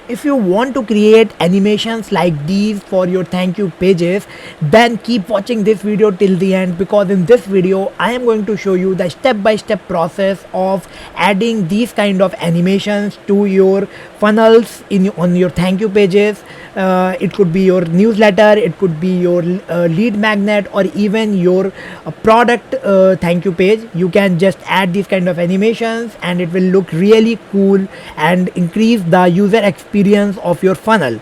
If you want to create animations like these for your thank you pages, then keep watching this video till the end, because in this video I am going to show you the step by step process of adding these kind of animations to your funnels on your thank you pages. It could be your newsletter, it could be your lead magnet, or even your product thank you page. You can just add these kind of animations and it will look really cool and increase the user experience of your funnel.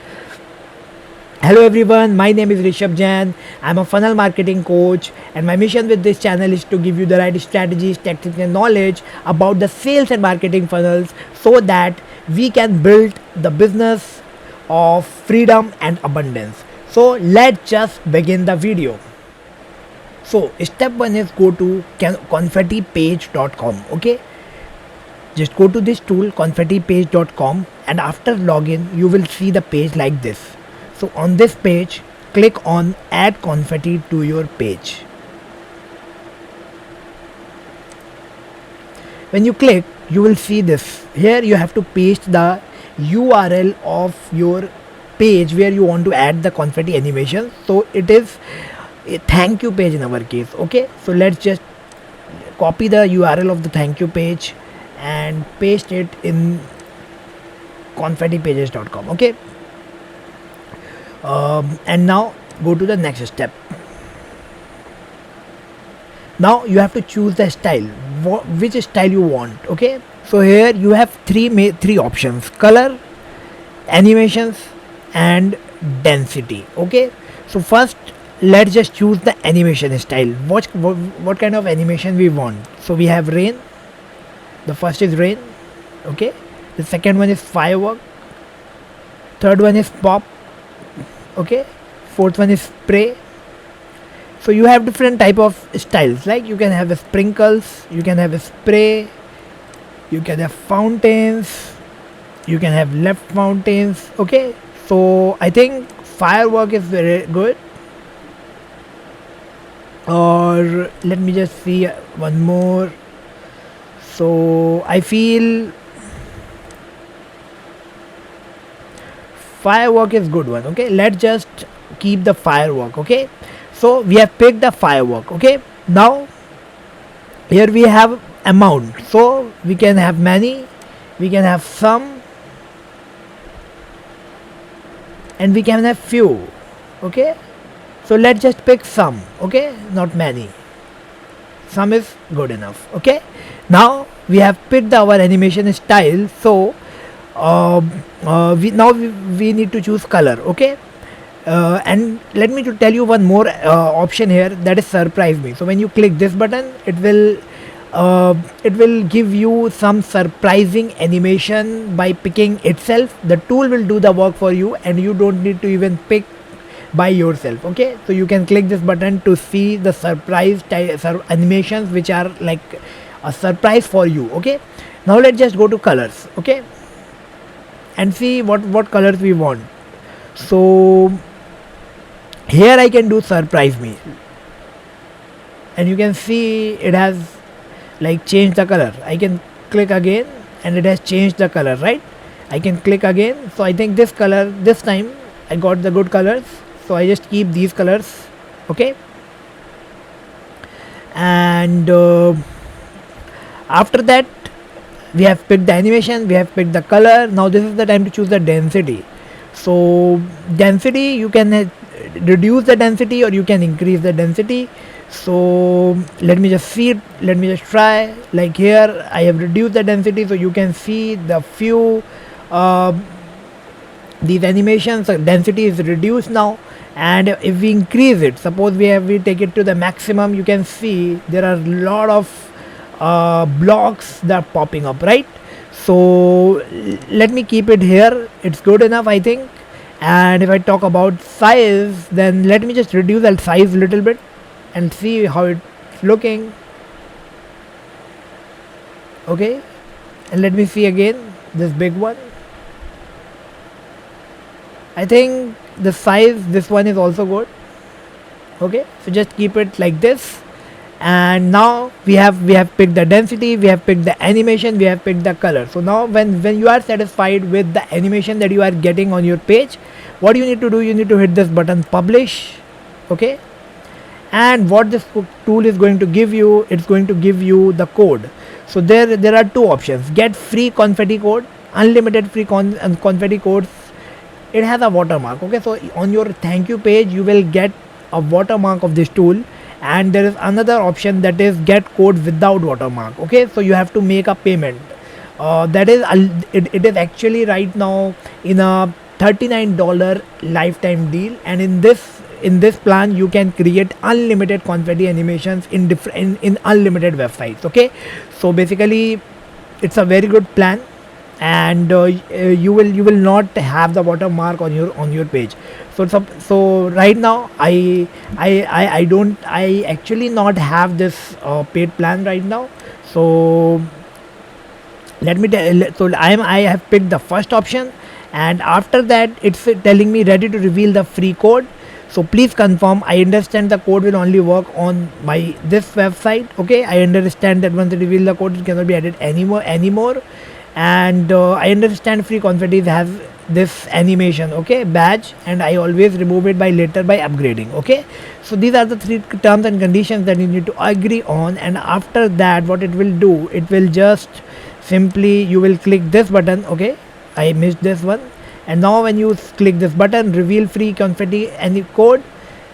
Hello everyone, my name is Rishabh Jain. I'm a funnel marketing coach, and my mission with this channel is to give you the right strategies, tactics and knowledge about the sales and marketing funnels, so that we can build the business of freedom and abundance. So let's just begin the video. So step 1 is go to confettipage.com. Okay, just go to this tool confettipage.com, and after login you will see the page like this. So on this page, click on add confetti to your page. When you click, you will see this. Here you have to paste the URL of your page where you want to add the confetti animation. So it is a thank you page in our case. Okay, so let's just copy the URL of the thank you page and paste it in confettipages.com. Okay, and now go to the next step. Now you have to choose the style, which style you want. Okay, so here you have three options: color, animations and density. Okay, so first let's just choose the animation style. What kind of animation we want. So we have rain. The first is rain. Okay, the second one is firework, third one is pop. Okay, fourth one is spray. So you have different type of styles, like you can have a sprinkles, you can have a spray, you can have fountains, you can have left fountains. Okay, so I think firework is very good. Or let me just see one more. So I feel firework is good one. Okay, let's just keep the firework. Okay, so we have picked the firework. Okay, now here we have amount, so we can have many, we can have some, and we can have few. Okay, so let's just pick some. Okay, not many, some is good enough. Okay, now we have picked our animation style. So we need to choose color. Okay, and let me to tell you one more option here, that is surprise me. So when you click this button, it will give you some surprising animation by picking itself. The tool will do the work for you, and you don't need to even pick by yourself. Okay, so you can click this button to see the surprise animations which are like a surprise for you. Okay, now let's just go to colors. Okay, and see what colors we want. So here I can do surprise me, and you can see it has like changed the color. I can click again and it has changed the color, right? I can click again. So I think this color, this time I got the good colors, so I just keep these colors. Okay, and after that we have picked the animation, we have picked the color. Now this is the time to choose the density. So density, you can reduce the density or you can increase the density. So let me just see it, let me just try. Like here I have reduced the density, so you can see the few these animations density is reduced now. And if we increase it, suppose we take it to the maximum, you can see there are a lot of blocks that are popping up, right? So let me keep it here, it's good enough I think. And if I talk about size, then let me just reduce that size a little bit and see how it's looking. Okay, and let me see again this big one. I think the size, this one is also good. Okay, so just keep it like this, and now we have picked the density, we have picked the animation, we have picked the color. So now when you are satisfied with the animation that you are getting on your page, what you need to do, you need to hit this button, publish. Okay, and what this tool is going to give you, it's going to give you the code. So there are two options: get free confetti code, unlimited free confetti codes. It has a watermark. Okay, so on your thank you page you will get a watermark of this tool, and there is another option that is get code without watermark. Okay, so you have to make a payment. That is it is actually right now in a $39 lifetime deal, and in this plan you can create unlimited confetti animations in different in unlimited websites. Okay, so basically it's a very good plan, and you will not have the watermark on your page. So right now I actually not have this paid plan right now. So let me tell, so I have picked the first option, and after that it's telling me ready to reveal the free code. So please confirm. I understand the code will only work on my this website. Okay, I understand that once I reveal the code it cannot be added anymore. And I understand free confettis have this animation, okay, badge, and I always remove it by later by upgrading. Okay, so these are the three terms and conditions that you need to agree on, and after that what it will do, it will just simply you will click this button. Okay, I missed this one, and now when you click this button, reveal free confetti any code,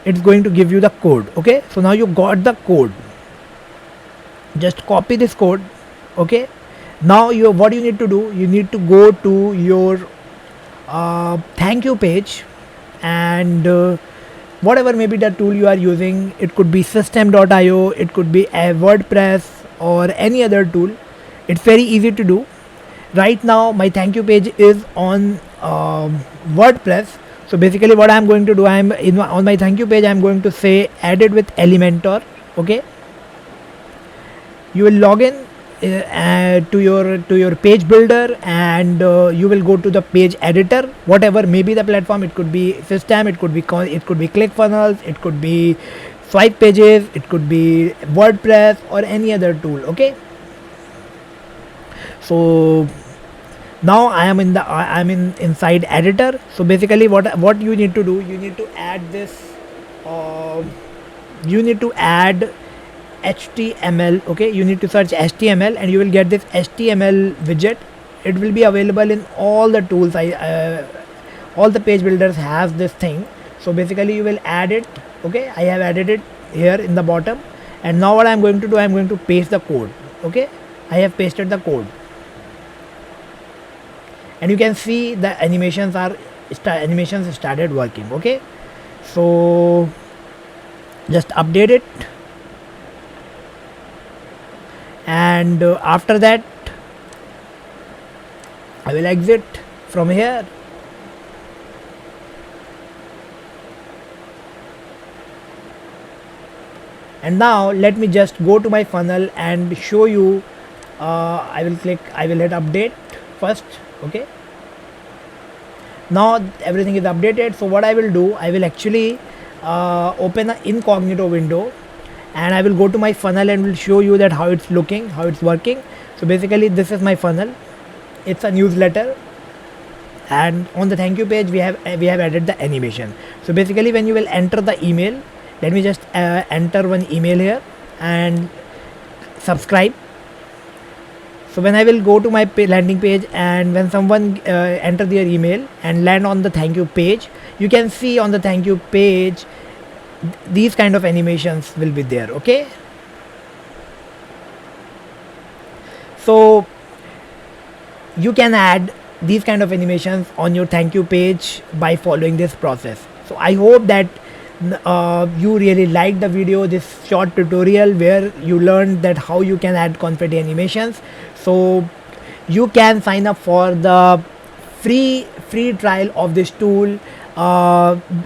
it's going to give you the code. Okay, so now you got the code, just copy this code. Okay, now what you need to do, you need to go to your thank you page, and whatever maybe the tool you are using, it could be system.io, it could be a WordPress or any other tool. It's very easy to do. Right now my thank you page is on WordPress. So basically what I'm going to do, on my thank you page I'm going to say added with Elementor. Okay, you will log in to your page builder, and you will go to the page editor, whatever may be the platform. It could be system, it could be ClickFunnels, it could be Swipe Pages, it could be WordPress or any other tool. Okay, so now I'm inside editor. So basically what you need to do, you need to add this you need to add HTML. Okay, you need to search HTML and you will get this HTML widget. It will be available in all the tools. All the page builders have this thing. So basically you will add it. Okay, I have added it here in the bottom, and now what I'm going to do, I'm going to paste the code. Okay, I have pasted the code, and you can see the animations started working. Okay, so just update it, and after that I will exit from here. And now let me just go to my funnel and show you. I will hit update first. Okay, now everything is updated. So what I will do, I will actually open an incognito window, and I will go to my funnel and will show you that how it's looking, how it's working. So basically this is my funnel. It's a newsletter, and on the thank you page we have added the animation. So basically when you will enter the email, let me just enter one email here and subscribe. So when I will go to my landing page, and when someone enter their email and land on the thank you page, you can see on the thank you page these kind of animations will be there. Okay, so you can add these kind of animations on your thank you page by following this process. So I hope that you really liked the video, this short tutorial where you learned that how you can add confetti animations. So you can sign up for the free trial of this tool.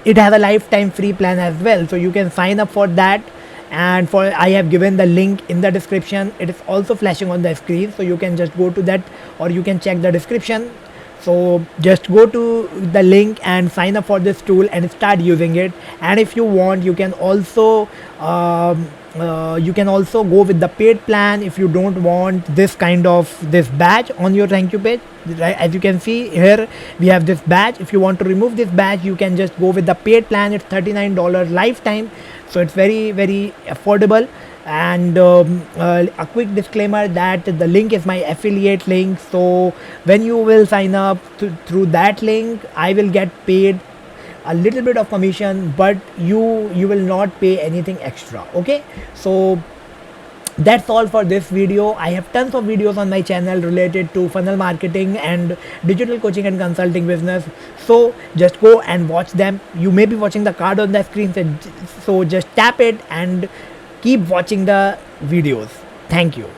It has a lifetime free plan as well, so you can sign up for that, and I have given the link in the description. It is also flashing on the screen, so you can just go to that, or you can check the description. So just go to the link and sign up for this tool and start using it. And if you want, you can also go with the paid plan if you don't want this badge on your thank you page. Right, as you can see here, we have this badge. If you want to remove this badge, you can just go with the paid plan. It's $39 lifetime, so it's very affordable. And a quick disclaimer that the link is my affiliate link, so when you will sign up through that link, I will get paid a little bit of commission, but you will not pay anything extra. Okay, so that's all for this video. I have tons of videos on my channel related to funnel marketing and digital coaching and consulting business, so just go and watch them. You may be watching the card on the screen, so just tap it and keep watching the videos. Thank you.